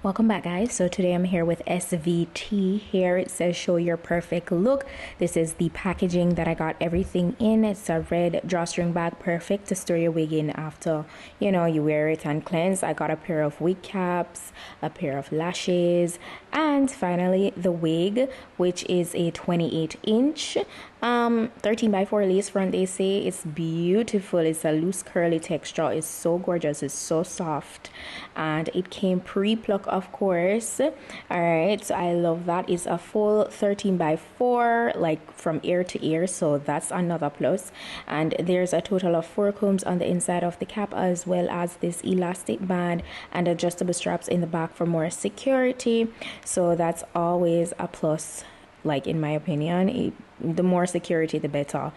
Welcome back, guys. So today I'm here with SVT. Here it says show your perfect look. This is the packaging that I got everything in. It's a red drawstring bag, perfect to store your wig in after you wear it and cleanse. I got a pair of wig caps, a pair of lashes, and finally the wig, which is a 28-inch 13x4 lace front. They say it's beautiful. It's a loose curly texture. It's so gorgeous. It's so soft, and it came pre-pluck, of course. All right, so I love that. It's a full 13x4, like from ear to ear, so that's another plus. And there's a total of 4 combs on the inside of the cap, as well as this elastic band and adjustable straps in the back for more security. So that's always a plus. Like, in my opinion, the more security, the better.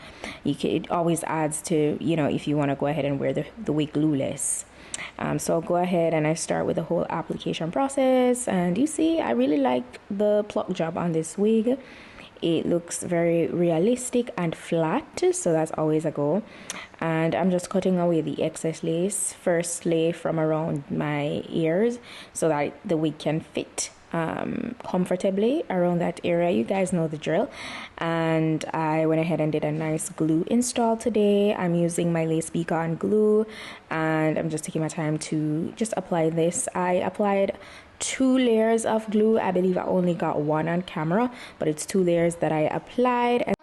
It always adds to, if you want to go ahead and wear the wig glueless. So I'll go ahead and I start with the whole application process. And you see, I really like the pluck job on this wig. It looks very realistic and flat, so that's always a go. And I'm just cutting away the excess lace, firstly from around my ears, so that the wig can fit comfortably around that area. You guys know the drill. And I went ahead and did a nice glue install today. I'm using my lace beacon glue, and I'm just taking my time to just apply this. I applied 2 layers of glue. I believe I only got 1 on camera, but it's 2 layers that I applied.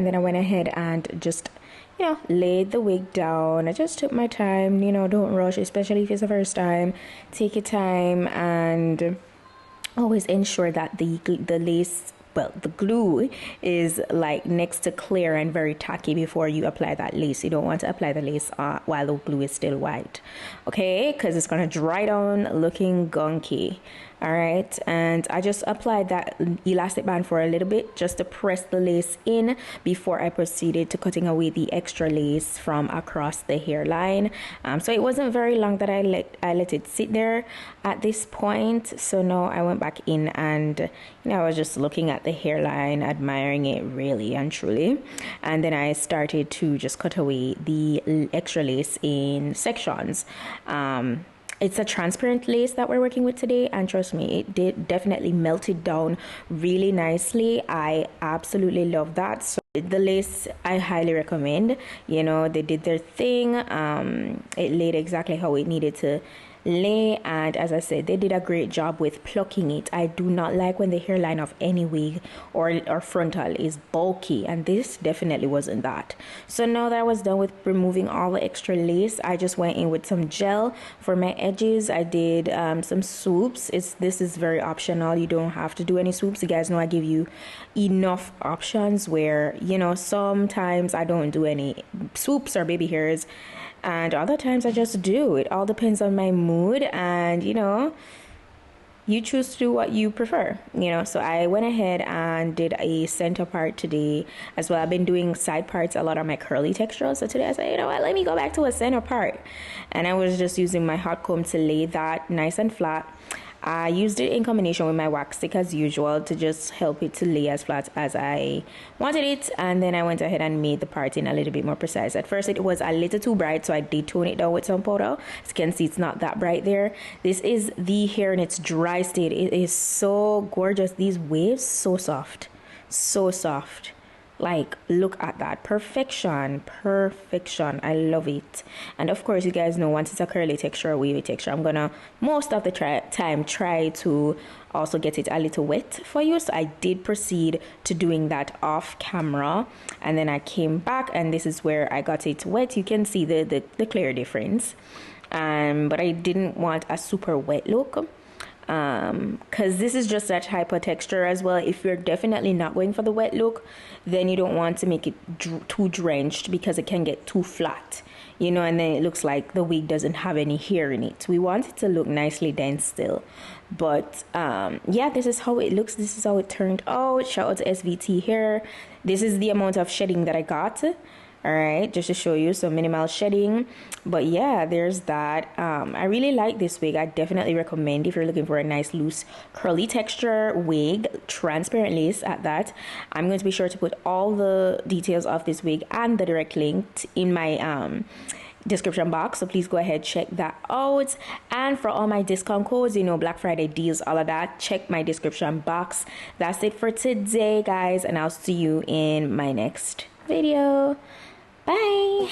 And then I went ahead and just laid the wig down. I just took my time. Don't rush, especially if it's the first time. Take your time and always ensure that the lace, the glue is like next to clear and very tacky before you apply that lace. You don't want to apply the lace while the glue is still white, okay? Because it's gonna dry down looking gunky. All right, and I just applied that elastic band for a little bit just to press the lace in before I proceeded to cutting away the extra lace from across the hairline. So it wasn't very long that I let it sit there at this point. So now I went back in and I was just looking at the hairline, admiring it really and truly, and then I started to just cut away the extra lace in sections. It's a transparent lace that we're working with today, and trust me, it definitely melted down really nicely. I absolutely love that. So the lace I highly recommend. They did their thing. It laid exactly how it needed to lay, and as I said, they did a great job with plucking it. I do not like when the hairline of any wig or frontal is bulky, and this definitely wasn't that. So now that I was done with removing all the extra lace, I just went in with some gel for my edges. I did some swoops. This is very optional. You don't have to do any swoops. You guys know I give you enough options where, you know, sometimes I don't do any swoops or baby hairs, and other times I just do. It all depends on my mood, and you know, you choose to do what you prefer, you know. So I went ahead and did a center part today as well. I've been doing side parts a lot on my curly texture, so today I said, you know what, let me go back to a center part, and I was just using my hot comb to lay that nice and flat. I used it in combination with my wax stick as usual to just help it to lay as flat as I wanted it, and then I went ahead and made the parting a little bit more precise. At first it was a little too bright, so I did tone it down with some powder. As you can see, it's not that bright there. This is the hair in its dry state. It is so gorgeous. These waves, so soft, so soft. Like, look at that, perfection. I love it. And of course, you guys know, once it's a curly texture or wavy texture, I'm gonna most of the time try to also get it a little wet for you. So I did proceed to doing that off camera, and then I came back, and this is where I got it wet. You can see the clear difference, but I didn't want a super wet look, because this is just that type of texture as well. If you're definitely not going for the wet look, then you don't want to make it too drenched, because it can get too flat, you know, and then it looks like the wig doesn't have any hair in it. We want it to look nicely dense still, but yeah, this is how it looks. This is how it turned out. Shout out to SVT hair. This is the amount of shedding that I got. All right, just to show you some minimal shedding. But yeah, there's that. I really like this wig. I definitely recommend if you're looking for a nice loose curly texture wig, transparent lace at that. I'm going to be sure to put all the details of this wig and the direct link in my description box, so please go ahead, check that out. And for all my discount codes, you know, Black Friday deals, all of that, check my description box. That's it for today, guys, and I'll see you in my next video. Bye.